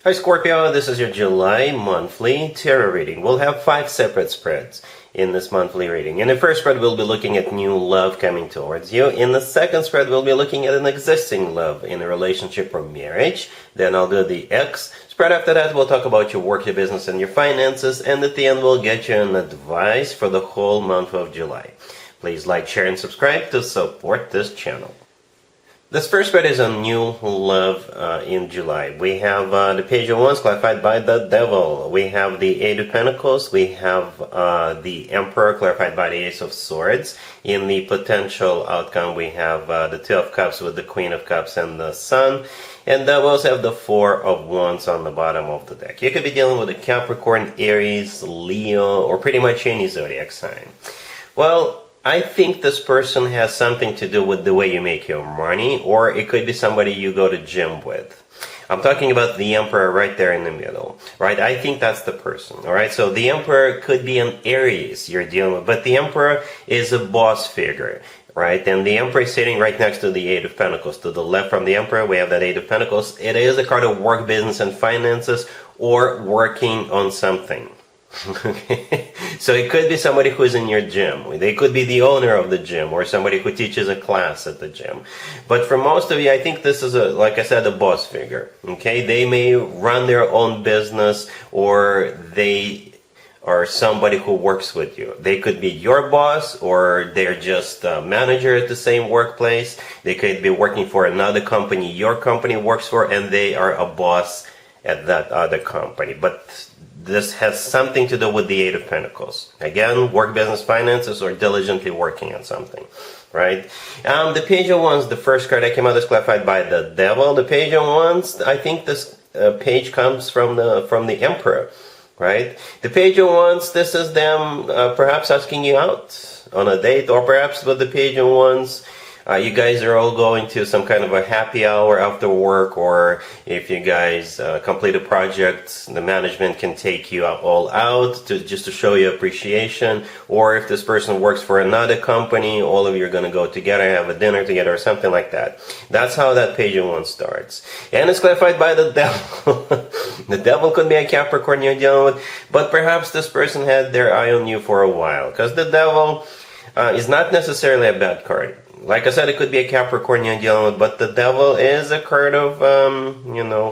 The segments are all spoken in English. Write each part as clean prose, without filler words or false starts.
Hi Scorpio, this is your July monthly tarot reading. We'll have 5 separate spreads in this monthly reading. In the first spread, we'll be looking at new love coming towards you. In the second spread, we'll be looking at an existing love in a relationship or marriage. Then I'll do the X spread. After that, we'll talk about your work, your business, and your finances. And at the end, we'll get you an advice for the whole month of July. Please like, share, and subscribe to support this channel. This first spread is on new love in July. We have the Page of Wands clarified by the Devil. We have the Eight of Pentacles. We have the Emperor clarified by the Ace of Swords. In the potential outcome, we have the Two of Cups with the Queen of Cups and the Sun. And we also have the Four of Wands on the bottom of the deck. You could be dealing with a Capricorn, Aries, Leo, or pretty much any zodiac sign. Well, I think this person has something to do with the way you make your money, or it could be somebody you go to gym with. I'm talking about the Emperor right there in the middle, right? I think that's the person, all right? So the Emperor could be an Aries you're dealing with, but the Emperor is a boss figure, right? And the Emperor is sitting right next to the Eight of Pentacles. To the left from the Emperor, we have that Eight of Pentacles. It is a card of work, business, and finances, or working on something. Okay. So it could be somebody who's in your gym. They could be the owner of the gym or somebody who teaches a class at the gym. But for most of you, I think this is, like I said, a boss figure. Okay, they may run their own business, or they are somebody who works with you. They could be your boss, or they're just a manager at the same workplace. They could be working for another company your company works for, and they are a boss at that other company. But this has something to do with the Eight of Pentacles. Again, work, business, finances, or diligently working on something, right? The Page of Wands, the first card that came out is clarified by the Devil. The Page of Wands, I think this page comes from the Emperor, right? The Page of Wands, this is them perhaps asking you out on a date, or perhaps with the Page of Wands, you guys are all going to some kind of a happy hour after work, or if you guys complete a project, the management can take you all out just to show you appreciation. Or if this person works for another company, all of you are going to go together, have a dinner together, or something like that. That's how that Page of Wands starts. And it's clarified by the Devil. The Devil could be a Capricorn you're dealing with, but perhaps this person had their eye on you for a while, because the Devil is not necessarily a bad card. Like I said, it could be a Capricorn you're dealing with, but the Devil is a card of,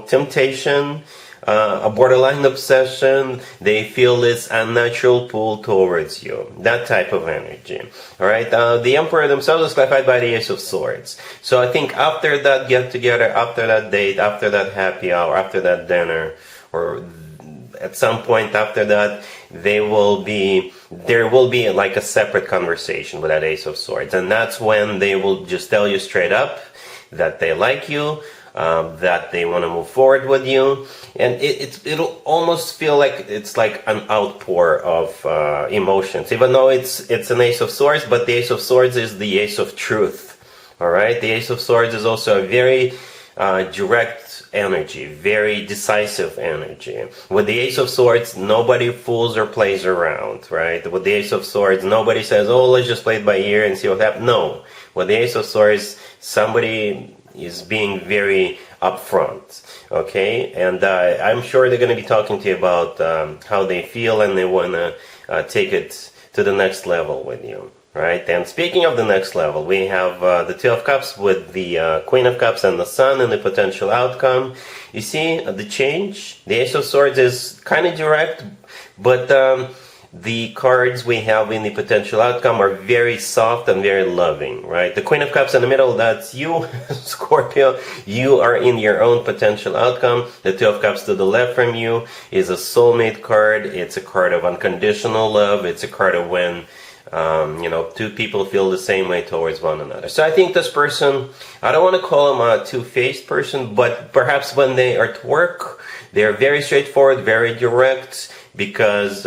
temptation, a borderline obsession. They feel this unnatural pull towards you. That type of energy. All right. The Emperor themselves is clarified by the Ace of Swords. So I think after that get-together, after that date, after that happy hour, after that dinner, or at some point after that, there will be like a separate conversation with that Ace of Swords, and that's when they will just tell you straight up that they like you, that they want to move forward with you, and it'll almost feel like it's like an outpour of emotions, even though it's an Ace of Swords. But the Ace of Swords is the Ace of Truth. All right, the Ace of Swords is also a very direct energy, very decisive energy. With the Ace of Swords, nobody fools or plays around, right? With the Ace of Swords, nobody says, oh, let's just play it by ear and see what happens. No. With the Ace of Swords, somebody is being very upfront, okay? And I'm sure they're going to be talking to you about how they feel, and they want to take it to the next level with you. Right, and speaking of the next level, we have the Two of Cups with the Queen of Cups and the Sun and the potential outcome. You see the change? The Ace of Swords is kind of direct, but the cards we have in the potential outcome are very soft and very loving, right? The Queen of Cups in the middle, that's you, Scorpio. You are in your own potential outcome. The Two of Cups to the left from you is a soulmate card. It's a card of unconditional love. It's a card of when two people feel the same way towards one another. So I think this person, I don't want to call them a two-faced person, but perhaps when they are at work, they're very straightforward, very direct, because,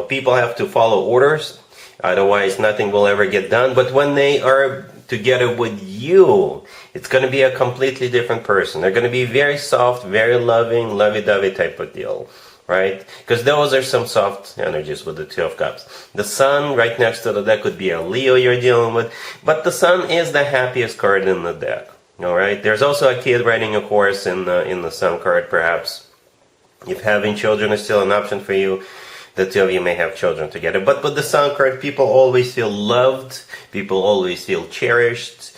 people have to follow orders. Otherwise, nothing will ever get done. But when they are together with you, it's going to be a completely different person. They're going to be very soft, very loving, lovey-dovey type of deal. Right? Because those are some soft energies with the Two of Cups. The Sun right next to the deck could be a Leo you're dealing with, but the Sun is the happiest card in the deck. All right. There's also a kid riding a horse in the Sun card, perhaps. If having children is still an option for you, the two of you may have children together. But with the Sun card, people always feel loved. People always feel cherished,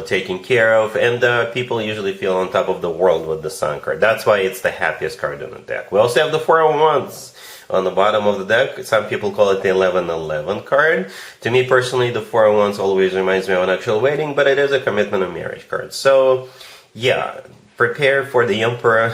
taken care of. And people usually feel on top of the world with the Sun card. That's why it's the happiest card in the deck. We also have the Four of Wands on the bottom of the deck. Some people call it the 1111 card. To me personally, the Four of Wands always reminds me of an actual wedding, but it is a commitment and marriage card. So, yeah, prepare for the Emperor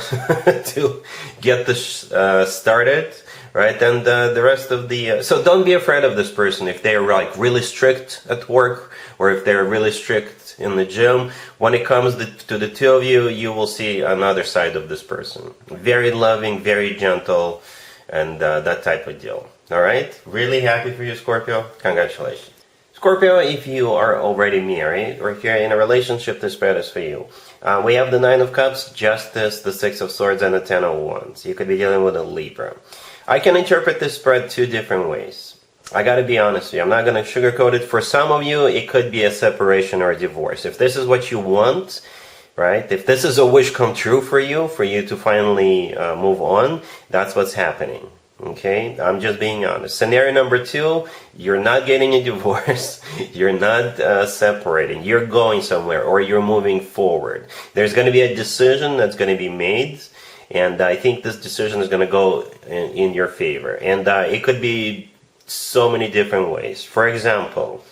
to get this started, right? And the rest of the... so don't be afraid of this person if they're like really strict at work or if they're really strict in the gym. When it comes to the two of you, you will see another side of this person. Very loving, very gentle, and that type of deal. All right? Really happy for you, Scorpio. Congratulations. Scorpio, if you are already married or if you're in a relationship, this spread is for you. We have the Nine of Cups, Justice, the Six of Swords, and the Ten of Wands. You could be dealing with a Libra. I can interpret this spread two different ways. I gotta be honest with you. I'm not gonna sugarcoat it. For some of you, it could be a separation or a divorce. If this is what you want, right? If this is a wish come true for you to finally move on, that's what's happening. Okay? I'm just being honest. Scenario number two, you're not getting a divorce. You're not separating. You're going somewhere or you're moving forward. There's going to be a decision that's going to be made. And I think this decision is going to go in your favor. And it could be so many different ways. For example,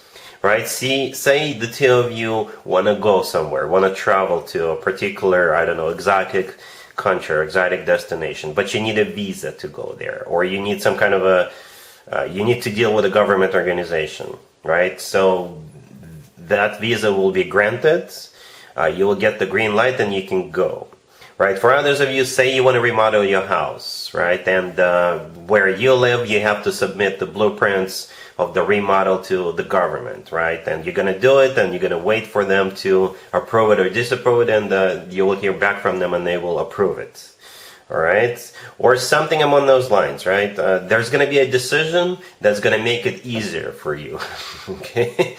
right? Say the two of you want to go somewhere, want to travel to a particular, I don't know, exotic country or exotic destination, but you need a visa to go there, or you need some kind of you need to deal with a government organization, right? So that visa will be granted, you will get the green light and you can go, right? For others of you, say you want to remodel your house, right? And where you live, you have to submit the blueprints of the remodel to the government, right? And you're going to do it and you're going to wait for them to approve it or disapprove it, and you will hear back from them and they will approve it. All right? Or something along those lines, right? There's going to be a decision that's going to make it easier for you. Okay?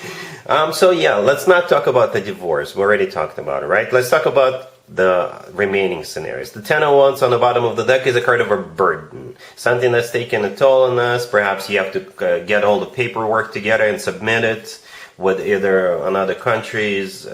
So yeah, let's not talk about the divorce. We already talked about it, right? Let's talk about the remaining scenarios. The Ten of Wands on the bottom of the deck is a card of a burden. Something that's taken a toll on us. Perhaps you have to get all the paperwork together and submit it with either another country's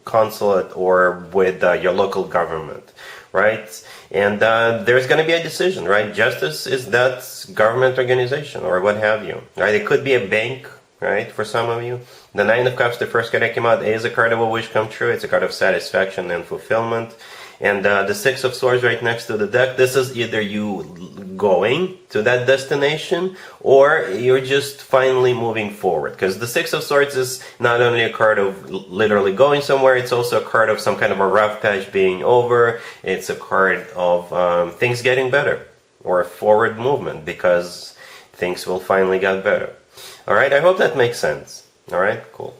consulate or with your local government, right? And there's going to be a decision, right? Justice is that government organization or what have you, right? It could be a bank, right, for some of you. The Nine of Cups, the first card that came out, is a card of a wish come true. It's a card of satisfaction and fulfillment. And the Six of Swords right next to the deck, this is either you going to that destination or you're just finally moving forward. Because the Six of Swords is not only a card of literally going somewhere, it's also a card of some kind of a rough patch being over. It's a card of things getting better or a forward movement because things will finally get better. Alright, I hope that makes sense. Alright, cool.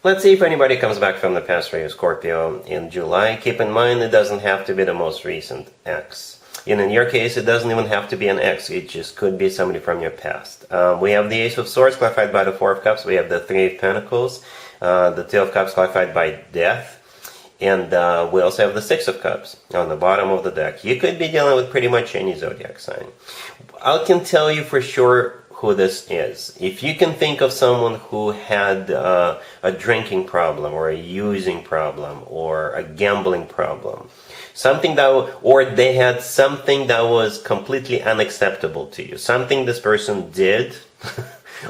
Let's see if anybody comes back from the past for you, Scorpio, in July. Keep in mind, it doesn't have to be the most recent ex. And in your case, it doesn't even have to be an ex. It just could be somebody from your past. We have the Ace of Swords clarified by the Four of Cups. We have the Three of Pentacles, the Two of Cups clarified by Death. And we also have the Six of Cups on the bottom of the deck. You could be dealing with pretty much any zodiac sign. I can tell you for sure who this is. If you can think of someone who had a drinking problem or a using problem or a gambling problem, something that, or they had something that was completely unacceptable to you, something this person did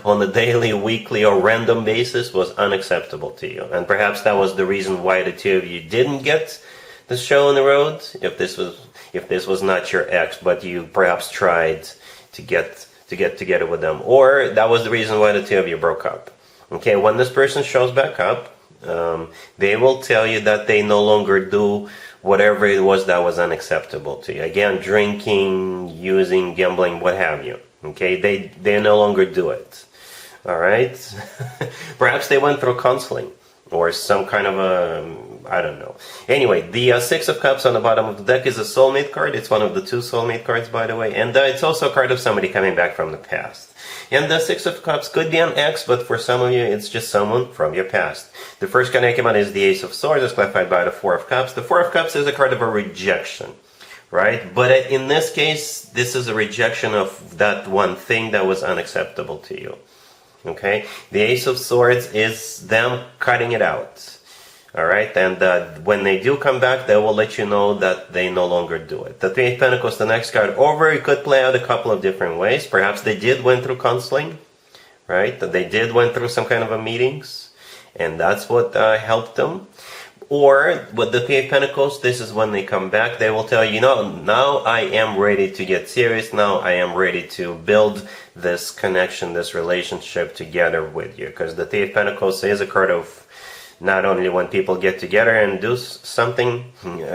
on a daily, weekly, or random basis was unacceptable to you, and perhaps that was the reason why the two of you didn't get the show on the road. If this was not your ex, but you perhaps tried to get together with them, or that was the reason why the two of you broke up. Okay, when this person shows back up, they will tell you that they no longer do whatever it was that was unacceptable to you. Again, drinking, using, gambling, what have you. Okay, they no longer do it. All right. Perhaps they went through counseling or some kind of I don't know. Anyway, the Six of Cups on the bottom of the deck is a soulmate card. It's one of the 2 soulmate cards, by the way. And it's also a card of somebody coming back from the past. And the Six of Cups could be an ex, but for some of you, it's just someone from your past. The first card I came out is the Ace of Swords. It's clarified by the Four of Cups. The Four of Cups is a card of a rejection, right? But in this case, this is a rejection of that one thing that was unacceptable to you. Okay? The Ace of Swords is them cutting it out. Alright? And when they do come back, they will let you know that they no longer do it. The Three of Pentacles, the next card over, it could play out a couple of different ways. Perhaps they did went through counseling, right? They did went through some kind of a meetings, and that's what helped them. Or with the Three of Pentacles, this is when they come back, they will tell you, now I am ready to get serious, now I am ready to build this connection, this relationship together with you. Because the Three of Pentacles is a card of not only when people get together and do something,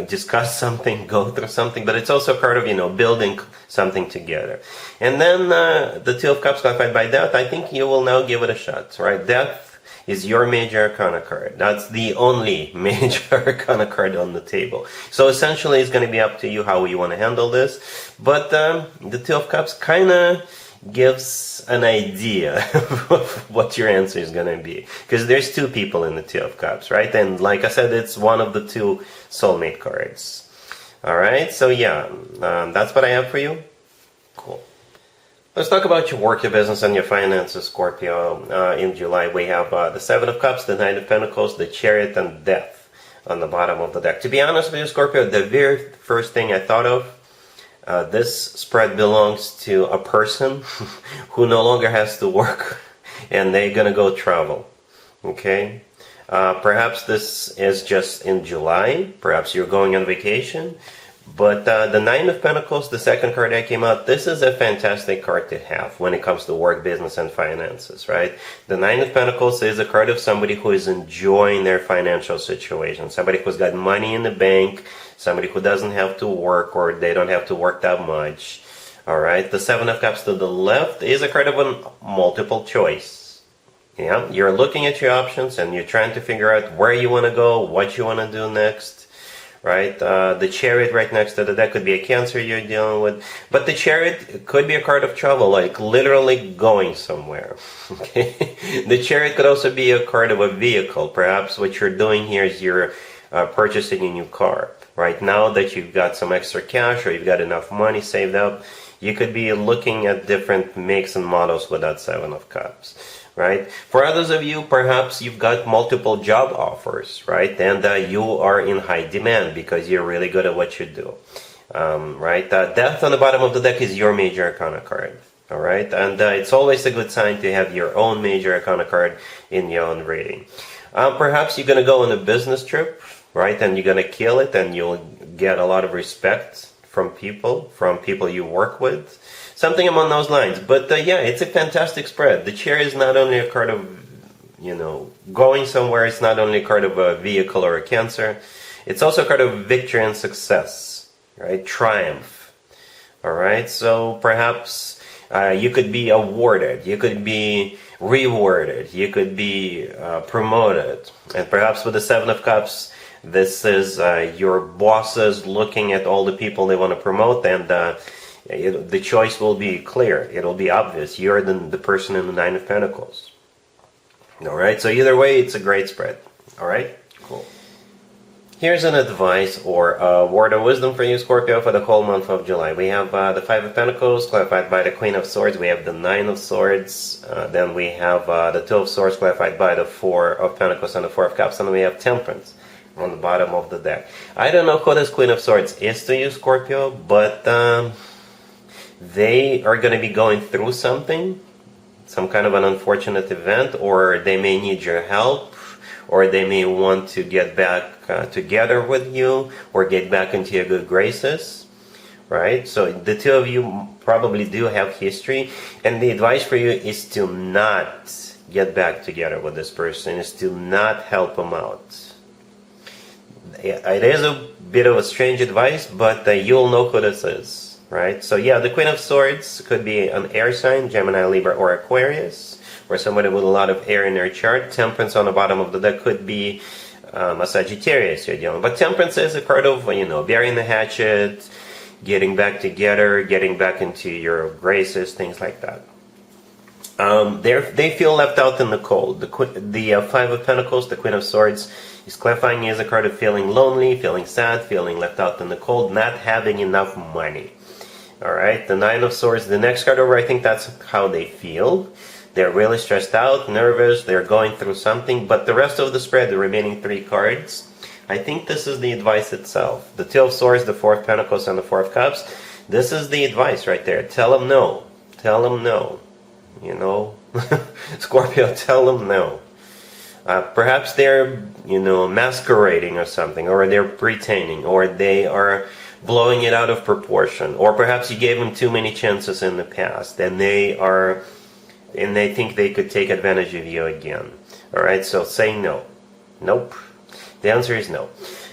discuss something, go through something, but it's also a card of, building something together. And then the Two of Cups clarified by Death, I think you will now give it a shot, right? Death is your major arcana card. That's the only major arcana card on the table. So essentially it's going to be up to you how you want to handle this. But the Two of Cups kind of gives an idea of what your answer is going to be. Because there's 2 people in the Two of Cups, right? And like I said, it's one of the 2 soulmate cards. Alright, so yeah, that's what I have for you. Cool. Let's talk about your work, your business, and your finances, Scorpio. In July, we have the Seven of Cups, the Nine of Pentacles, the Chariot, and Death on the bottom of the deck. To be honest with you, Scorpio, the very first thing I thought of, this spread belongs to a person who no longer has to work, and they're going to go travel. Okay? Perhaps this is just in July. Perhaps you're going on vacation. But the Nine of Pentacles, the second card that came out, this is a fantastic card to have when it comes to work, business, and finances, right? The Nine of Pentacles is a card of somebody who is enjoying their financial situation, somebody who's got money in the bank, somebody who doesn't have to work or they don't have to work that much, all right? The Seven of Cups to the left is a card of a multiple choice. Yeah, you're looking at your options and you're trying to figure out where you want to go, what you want to do next. Right, the Chariot right next to the deck could be a Cancer you're dealing with, but the Chariot could be a card of travel, like literally going somewhere. Okay, the Chariot could also be a card of a vehicle. Perhaps what you're doing here is you're purchasing a new car. Right now that you've got some extra cash or you've got enough money saved up, you could be looking at different makes and models with that Seven of Cups. Right? For others of you, perhaps you've got multiple job offers, right? And you are in high demand because you're really good at what you do, right? Death on the bottom of the deck is your major arcana card, all right? And it's always a good sign to have your own major arcana card in your own reading. Perhaps you're going to go on a business trip, right? And you're going to kill it and you'll get a lot of respect from people you work with. Something along those lines. But yeah, it's a fantastic spread. The Chariot is not only a card of, going somewhere. It's not only a card of a vehicle or a Cancer. It's also a card of victory and success, right? Triumph. All right? So perhaps you could be awarded. You could be rewarded. You could be promoted. And perhaps with the Seven of Cups, this is your bosses looking at all the people they want to promote, and the choice will be clear. It'll be obvious. You're the person in the Nine of Pentacles. All right. So either way, it's a great spread. All right. Cool. Here's an advice or a word of wisdom for you, Scorpio, for the whole month of July. We have the Five of Pentacles clarified by the Queen of Swords. We have the Nine of Swords. Then we have the Two of Swords clarified by the Four of Pentacles and the Four of Cups. And we have Temperance on the bottom of the deck. I don't know who this Queen of Swords is to you, Scorpio, but they are going to be going through something, some kind of an unfortunate event, or they may need your help, or they may want to get back together with you, or get back into your good graces, right? So the two of you probably do have history, and the advice for you is to not get back together with this person, is to not help them out. It is a bit of a strange advice, but you'll know who this is. Right? So yeah, the Queen of Swords could be an air sign, Gemini, Libra, or Aquarius, or somebody with a lot of air in their chart. Temperance on the bottom of the deck could be a Sagittarius you're dealing with. But Temperance is a card of, burying the hatchet, getting back together, getting back into your graces, things like that. They feel left out in the cold. The Five of Pentacles, the Queen of Swords, is clarifying as a card of feeling lonely, feeling sad, feeling left out in the cold, not having enough money. Alright, the Nine of Swords, the next card over, I think that's how they feel. They're really stressed out, nervous, they're going through something, but the rest of the spread, the remaining 3 cards, I think this is the advice itself. The Two of Swords, the Four of Pentacles, and the Four of Cups, this is the advice right there. Tell them no. Tell them no. Scorpio, tell them no. Perhaps they're, masquerading or something, or they're pretending, or they are blowing it out of proportion, or perhaps you gave them too many chances in the past, and they think they could take advantage of you again. All right, so say no. Nope. The answer is no.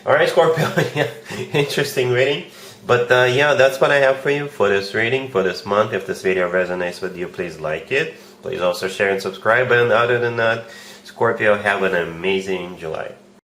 All right, Scorpio. Yeah, interesting reading. But yeah, that's what I have for you for this reading for this month. If this video resonates with you, please like it. Please also share and subscribe. And other than that, Scorpio, have an amazing July.